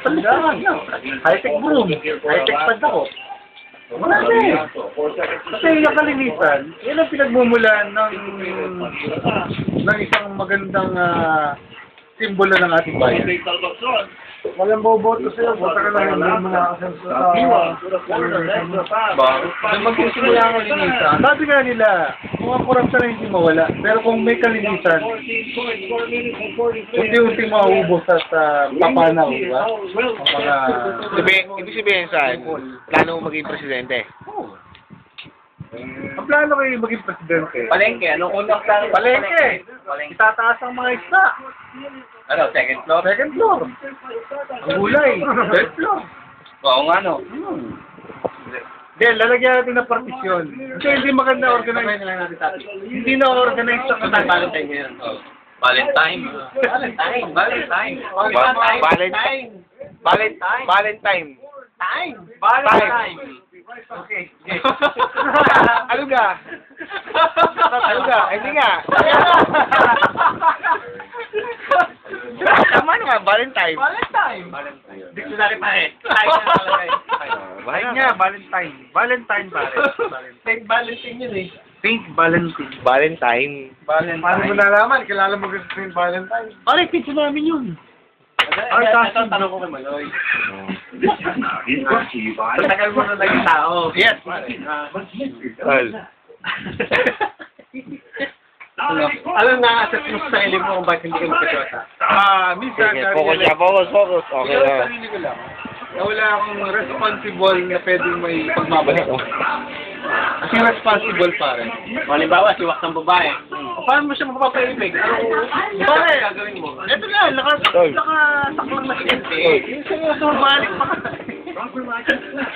Tandaan. High-tech broom. High-tech pad ako. Wala na eh. Kasi yung kalinisan, yan ang pinagmumulan ng isang magandang simbolo ng ating bayan. Walang boboto sa'yo, buta ka lang yung mga kasansa sa magsisimula ang kalinisan. Sabi nga nila, mga korupsyon na hindi mawala. Pero kung may kalinisan, unti-unti mauubos at papanaw, ba? Ang mga... Ibig sabihin saan? Plano mo maging presidente? Ang plano kayo maging presidente? Palengke, anong unang plano? Palengke! Itataas ang mga isda. Ano, second floor? Second floor. Ang gulay. Third floor. Oo nga, no? Then, lalagyan natin ng partisyon. Kasi hindi maganda organize. Hindi na organize sa Saan Valentine ngayon? Valentine. Valentine. Valentine. Valentine. Time. Valentine. Okay. Ano ga? Ano ga? Hindi nga. Tama naman, Valentine. Valentine. Dictionary pa eh. Ay nga, Valentine. Valentine ba rin? Saint Valentine yun eh. Saint Valentine. Valentine. Paano mo nalaman? Kilala mo kasi Saint Valentine? Pare, pinsa namin yun. Ay, ito, tanong ko kay Maloy. Tagal mo na naging tao. Yes. Well. Alam na, assess mo sa sarili mo kung bakit hindi ka magkasyota. Minsan, Sige, focus. Okay Pero na. sarili ko lang, na wala akong responsible na pwedeng may pagmabalik. Kasi responsible pare. Halimbawa, siwak ng babae. Paano mo siya mapapaibig? Pare, Gagawin mo? eto na, nakasaklang na siya. Yung seryoso, balik pa ka.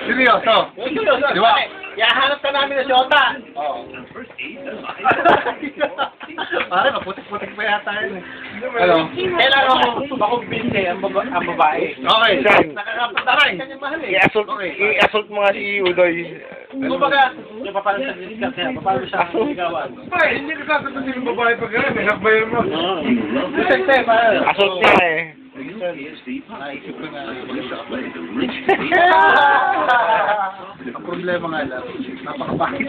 Seryoso. Di ba? Iahanap ka namin na siyota. Oo. Pare, maputik-putik pa yata yun eh. Ano? Kailangan mo makumbinse ang babae. Okay. Saan? Nakakapataray. Kanyang mahal eh. I-assault mo nga si Udoy. Kumbaga, yung papalang sa discount niya, papalang siya sigawan. Pare, hindi ka sasagutin ng babae pag gano'n. May hakbayan mo. Siyempre, parang. Assault niya eh. Naisip ko na ang problema nga lang, napakabakit.